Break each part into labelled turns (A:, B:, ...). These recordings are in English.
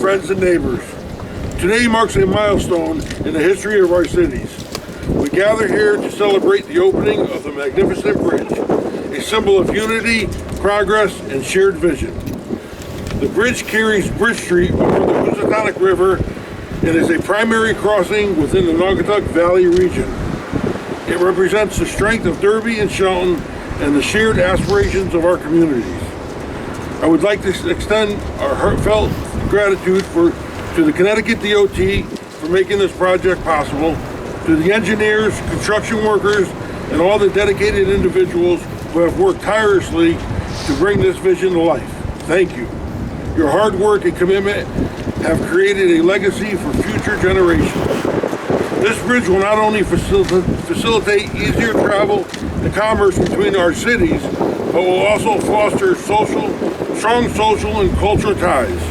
A: friends and neighbors. Today marks a milestone in the history of our cities. We gather here to celebrate the opening of the magnificent bridge, a symbol of unity, progress, and shared vision. The bridge carries Bridge Street over the Housatonic River and is a primary crossing within the Naugatuck Valley region. It represents the strength of Derby and Shelton and the shared aspirations of our communities. I would like to extend our heartfelt gratitude to the Connecticut DOT for making this project possible, to the engineers, construction workers, and all the dedicated individuals who have worked tirelessly to bring this vision to life. Thank you. Your hard work and commitment have created a legacy for future generations. This bridge will not only facilitate easier travel and commerce between our cities, but will also foster strong social and cultural ties.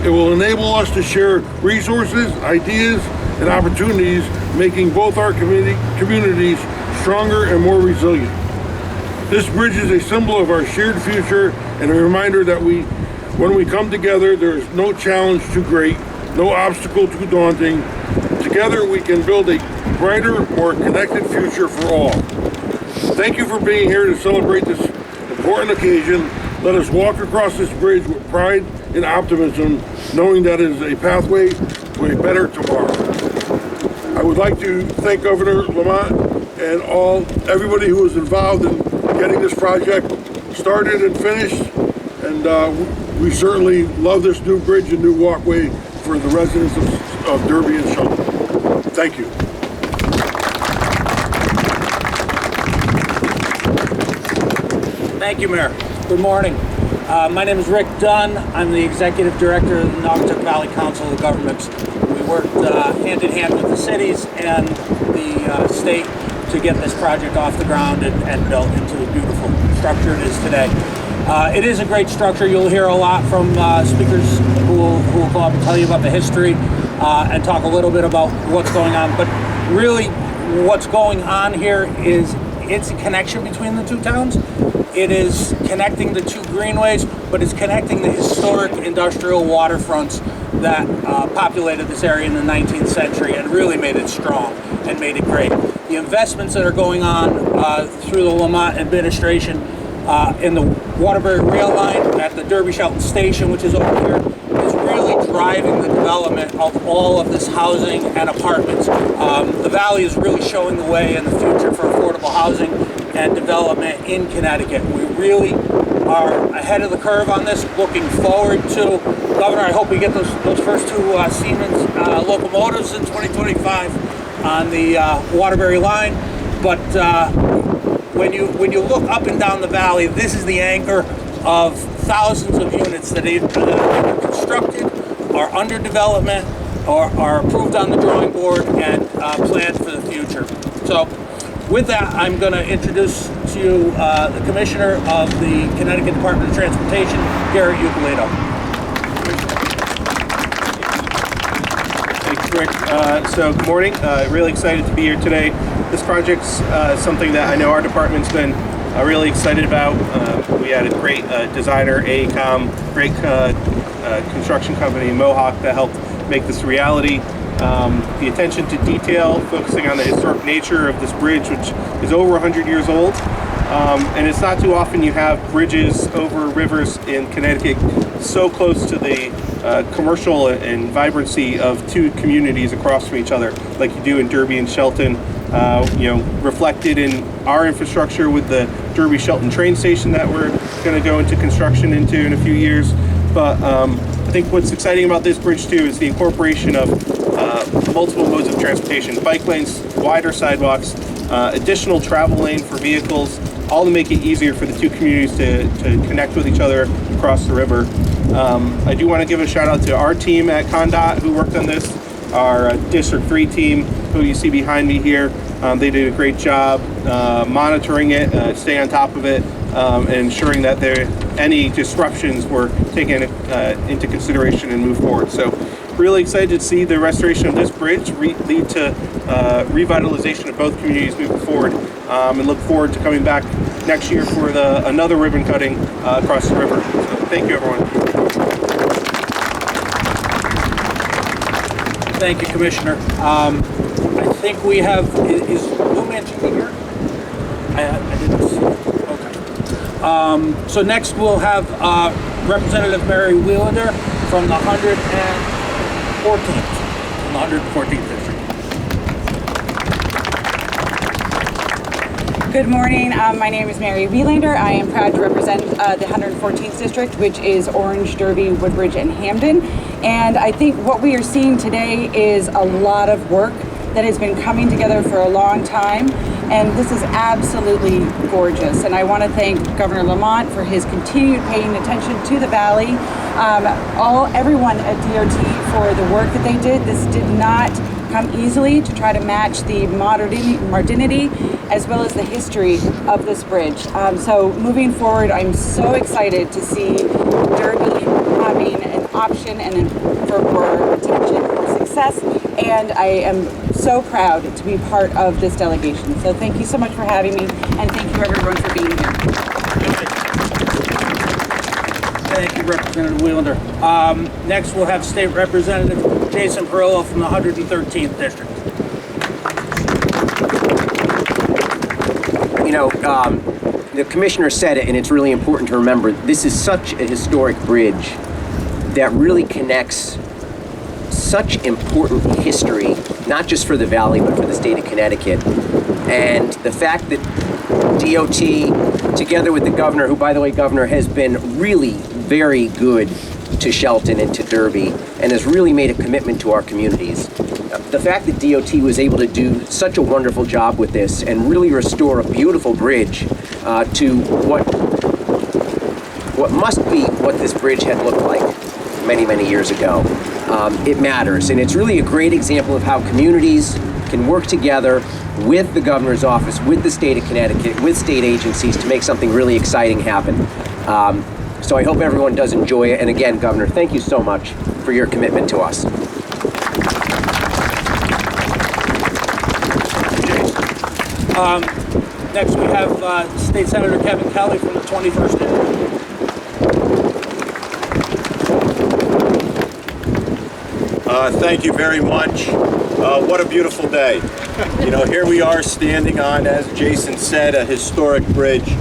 A: It will enable us to share resources, ideas, and opportunities, making both our communities stronger and more resilient. This bridge is a symbol of our shared future and a reminder that when we come together, there is no challenge too great, no obstacle too daunting. Together we can build a brighter, more connected future for all. Thank you for being here to celebrate this important occasion. Let us walk across this bridge with pride and optimism, knowing that it is a pathway to a better tomorrow. I would like to thank Governor Lamont and everybody who was involved in getting this project started and finished. And we certainly love this new bridge and new walkway for the residents of Derby and Shelton. Thank you.
B: Thank you, Mayor. Good morning. My name is Rick Dunn. I'm the Executive Director of the Naugatuck Valley Council of Governments. We worked hand in hand with the cities and the state to get this project off the ground and built into the beautiful structure it is today. It is a great structure. You'll hear a lot from speakers who will go up and tell you about the history and talk a little bit about what's going on. But really, what's going on here is it's a connection between the two towns. It is connecting the two greenways, but it's connecting the historic industrial waterfronts that populated this area in the 19th century and really made it strong and made it great. The investments that are going on through the Lamont administration in the Waterbury rail line at the Derby-Shelton station, which is over here, is really driving the development of all of this housing and apartments. The Valley is really showing the way in the future for affordable housing and development in Connecticut. We really are ahead of the curve on this, looking forward to, Governor, I hope we get those first two Siemens locomotives in 2025 on the Waterbury line. But when you look up and down the valley, this is the anchor of thousands of units that are constructed, are under development, or are approved on the drawing board and planned for the future. So with that, I'm going to introduce to you the Commissioner of the Connecticut Department of Transportation, Garrett Ucaleto.
C: Thanks, Rick. So good morning. Really excited to be here today. This project's something that I know our department's been really excited about. We had a great designer, AECOM, great construction company, Mohawk, that helped make this a reality. The attention to detail, focusing on the historic nature of this bridge, which is over 100 years old. And it's not too often you have bridges over rivers in Connecticut so close to the commercial and vibrancy of two communities across from each other, like you do in Derby and Shelton. Reflected in our infrastructure with the Derby-Shelton train station that we're going to go into construction into in a few years. But I think what's exciting about this bridge too is the incorporation of multiple modes of transportation, bike lanes, wider sidewalks, additional travel lane for vehicles, all to make it easier for the two communities to connect with each other across the river. I do want to give a shout out to our team at ConnDOT who worked on this, our District 3 team who you see behind me here. They did a great job monitoring it, staying on top of it, and ensuring that any disruptions were taken into consideration and moved forward. So really excited to see the restoration of this bridge lead to revitalization of both communities moving forward, and look forward to coming back next year for another ribbon cutting across the river. So thank you, everyone.
B: Thank you, Commissioner. I think we have, is Lou Mancini here? I didn't see. Okay. So next we'll have Representative Mary Wheelander from the 114th district.
D: Good morning. My name is Mary Wheelander. I am proud to represent the 114th district, which is Orange, Derby, Woodbridge, and Hamden. And I think what we are seeing today is a lot of work that has been coming together for a long time. And this is absolutely gorgeous. And I want to thank Governor Lamont for his continued paying attention to the valley. Everyone at DOT for the work that they did. This did not come easily to try to match the modernity as well as the history of this bridge. So moving forward, I'm so excited to see Derby having an option and for potential success. And I am so proud to be part of this delegation. So thank you so much for having me, and thank you everyone for being here.
B: Thank you, Representative Wheelander. Next, we'll have State Representative Jason Perillo from the 113th District.
E: You know, the Commissioner said it, and it's really important to remember, this is such a historic bridge that really connects such important history, not just for the Valley, but for the state of Connecticut. And the fact that DOT, together with the governor, who, by the way, Governor, has been really very good to Shelton and to Derby and has really made a commitment to our communities. The fact that DOT was able to do such a wonderful job with this and really restore a beautiful bridge to what must be what this bridge had looked like many, many years ago. It matters, and it's really a great example of how communities can work together with the governor's office, with the state of Connecticut, with state agencies to make something really exciting happen. So I hope everyone does enjoy it. And again, Governor, thank you so much for your commitment to us.
B: Next, we have State Senator Kevin Kelly from the 21st District.
F: Thank you very much. What a beautiful day. You know, here we are standing on, as Jason said, a historic bridge.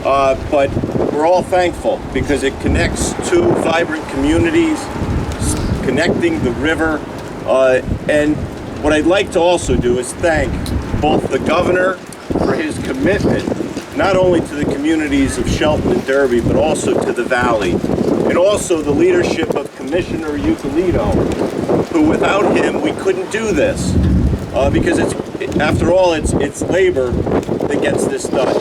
F: But we're all thankful because it connects two vibrant communities, connecting the river. And what I'd like to also do is thank both the governor for his commitment, not only to the communities of Shelton and Derby, but also to the Valley. And also the leadership of Commissioner Eucalito, who without him we couldn't do this. Because after all, it's labor that gets this done.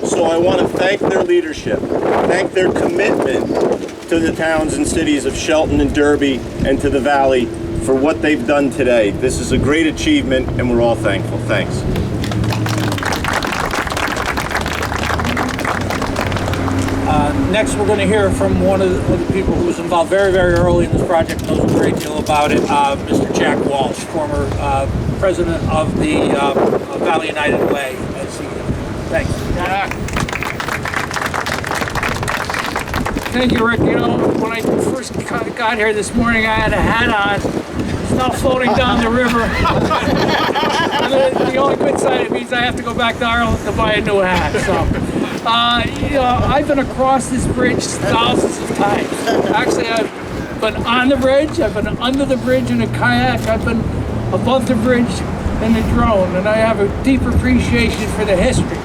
F: So I want to thank their leadership, thank their commitment to the towns and cities of Shelton and Derby and to the Valley for what they've done today. This is a great achievement and we're all thankful. Thanks.
B: Next, we're going to hear from one of the people who was involved very, very early in this project, knows a great deal about it, Mr. Jack Walsh, former president of the Valley United Way. Thanks. Jack.
G: Thank you, Rick. You know, when I first got here this morning, I had a hat on. It's now floating down the river. The only good side, it means I have to go back to Ireland to buy a new hat. So, you know, I've been across this bridge thousands of times. Actually, I've been on the bridge, I've been under the bridge in a kayak, I've been above the bridge in a drone, and I have a deep appreciation for the history.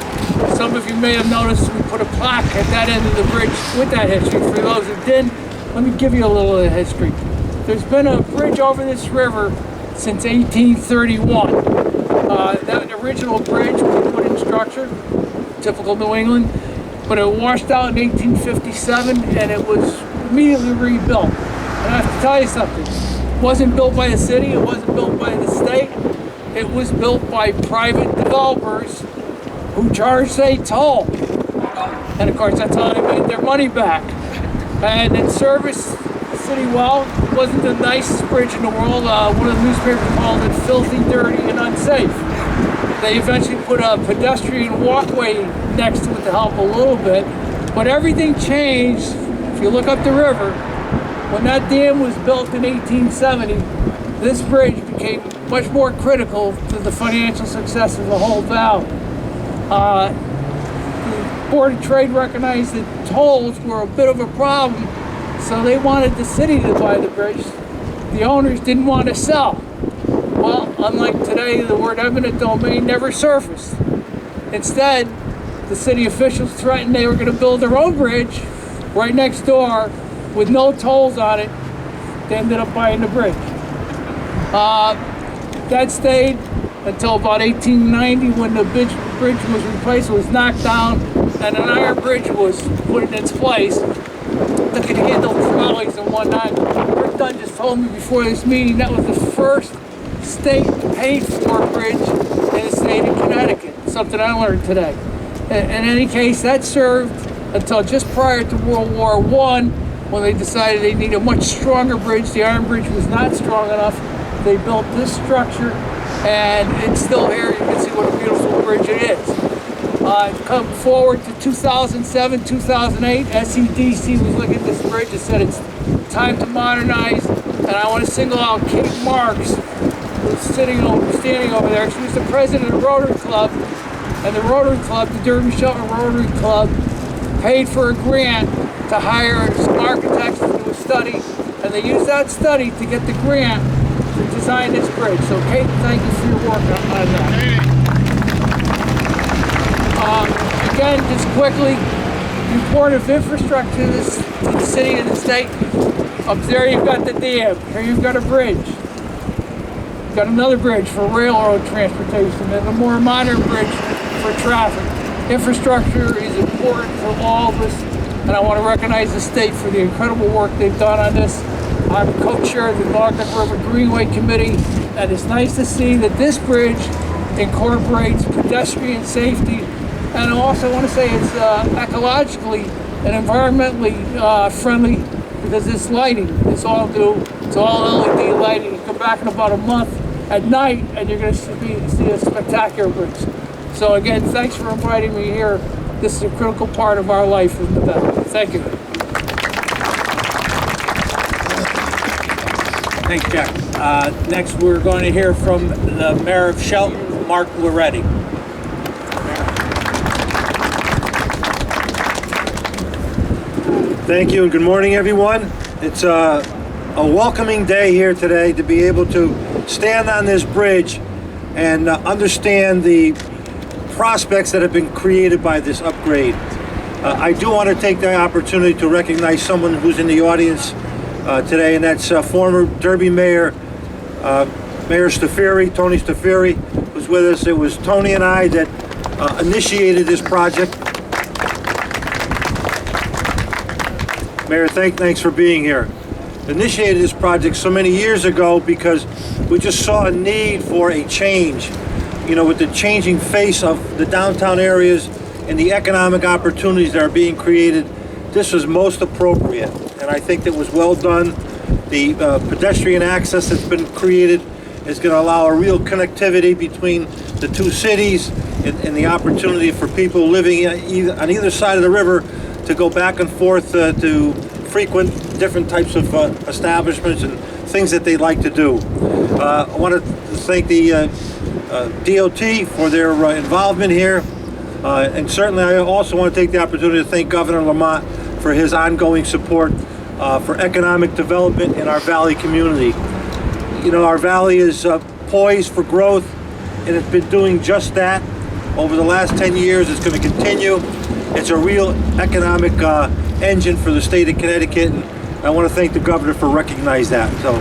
G: Some of you may have noticed we put a plaque at that end of the bridge with that history. For those who didn't, let me give you a little of the history. There's been a bridge over this river since 1831. That original bridge was a wooden structure, typical New England, but it washed out in 1857 and it was immediately rebuilt. And I have to tell you something, it wasn't built by the city, it wasn't built by the state, it was built by private developers who charged a toll. And of course, that's how they made their money back. And it serviced the city well. It wasn't the nicest bridge in the world. One of the newspapers called it filthy, dirty, and unsafe. They eventually put a pedestrian walkway next to it to help a little bit. But everything changed. If you look up the river, when that dam was built in 1870, this bridge became much more critical to the financial success of the whole valley. The Board of Trade recognized that tolls were a bit of a problem, so they wanted the city to buy the bridge. The owners didn't want to sell. Well, unlike today, the word eminent domain never surfaced. Instead, the city officials threatened they were going to build their own bridge right next door with no tolls on it. They ended up buying the bridge. That stayed until about 1890 when the bridge was replaced, was knocked down, and an iron bridge was put in its place that could handle trolleys and whatnot. Rick Dunn just told me before this meeting that was the first state paid for bridge in the state of Connecticut, something I learned today. In any case, that served until just prior to World War I, when they decided they needed a much stronger bridge. The iron bridge was not strong enough. They built this structure, and it's still here. You can see what a beautiful bridge it is. Come forward to 2007, 2008, SEDC was looking at this bridge and said it's time to modernize, and I want to single out Kate Marks, who's standing over there. She was the president of the Rotary Club, and the Rotary Club, the Derby-Shelton Rotary Club, paid for a grant to hire some architects to do a study, and they used that study to get the grant to design this bridge. So Kate, thank you for your work on that. Again, just quickly, the importance of infrastructure to the city and the state. Up there you've got the dam, here you've got a bridge. You've got another bridge for railroad transportation and a more modern bridge for traffic. Infrastructure is important for all of us, and I want to recognize the state for the incredible work they've done on this. I'm co-chair of the Housatonic River Greenway Committee, and it's nice to see that this bridge incorporates pedestrian safety, and I also want to say it's ecologically and environmentally friendly, because it's lighting. It's all new. It's all LED lighting. You come back in about a month at night, and you're going to see a spectacular bridge. So again, thanks for inviting me here. This is a critical part of our life in the valley. Thank you.
B: Thanks, Jack. Next, we're going to hear from the Mayor of Shelton, Mark Loretti.
H: Thank you and good morning, everyone. It's a welcoming day here today to be able to stand on this bridge and understand the prospects that have been created by this upgrade. I do want to take the opportunity to recognize someone who's in the audience today, and that's former Derby Mayor, Mayor Stafiri, Tony Stafiri, who's with us. It was Tony and I that initiated this project. Mayor, thanks for being here. Initiated this project so many years ago because we just saw a need for a change. You know, with the changing face of the downtown areas and the economic opportunities that are being created, this was most appropriate. And I think that was well done. The pedestrian access that's been created is going to allow a real connectivity between the two cities and the opportunity for people living on either side of the river to go back and forth to frequent different types of establishments and things that they like to do. I want to thank the DOT for their involvement here, and certainly I also want to take the opportunity to thank Governor Lamont for his ongoing support for economic development in our valley community. You know, our valley is poised for growth, and it's been doing just that over the last 10 years. It's going to continue. It's a real economic engine for the state of Connecticut, and I want to thank the governor for recognizing that. So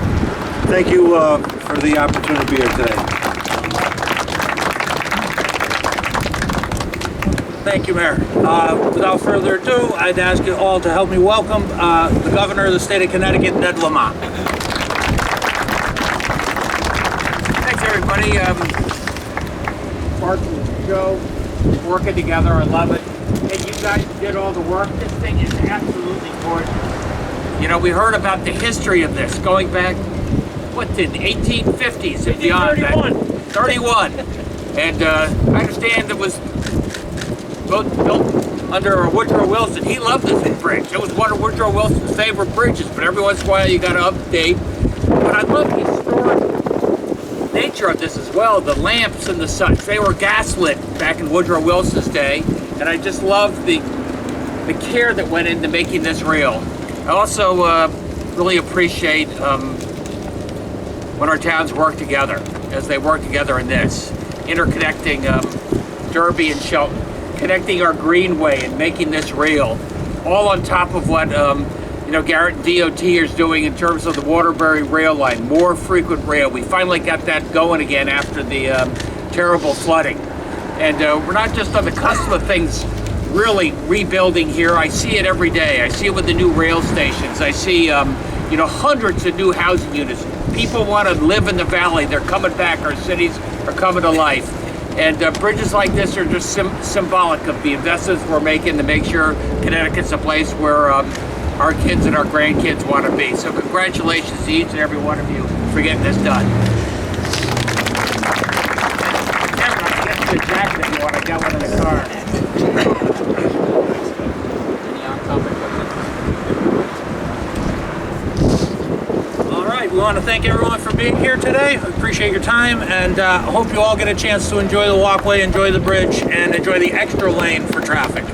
H: thank you for the opportunity to be here today.
B: Thank you, Mayor. Without further ado, I'd ask you all to help me welcome the Governor of the state of Connecticut, Ned Lamont.
I: Thanks, everybody. Mark and Joe, working together, I love it. And you guys did all the work. This thing is absolutely gorgeous. You know, we heard about the history of this going back, what, in the 1850s and beyond. 31. And I understand it was built under Woodrow Wilson. He loved this bridge. It was one of Woodrow Wilson's favorite bridges, but every once in a while you got to update. But I love the historic nature of this as well. The lamps and the such, they were gaslit back in Woodrow Wilson's day, and I just love the care that went into making this real. I also really appreciate when our towns work together, as they work together in this, interconnecting Derby and Shelton, connecting our greenway and making this real, all on top of what Garrett and DOT is doing in terms of the Waterbury rail line, more frequent rail. We finally got that going again after the terrible flooding. And we're not just on the cusp of things really rebuilding here. I see it every day. I see it with the new rail stations. I see hundreds of new housing units. People want to live in the valley. They're coming back. Our cities are coming to life. And bridges like this are just symbolic of the investments we're making to make sure Connecticut's a place where our kids and our grandkids want to be. So congratulations to each and every one of you for getting this done. Kevin, I can get you a jacket if you want. I got one in the car. We want to thank everyone for being here today. We appreciate your time, and hope you all get a chance to enjoy the walkway, enjoy the bridge, and enjoy the extra lane for traffic.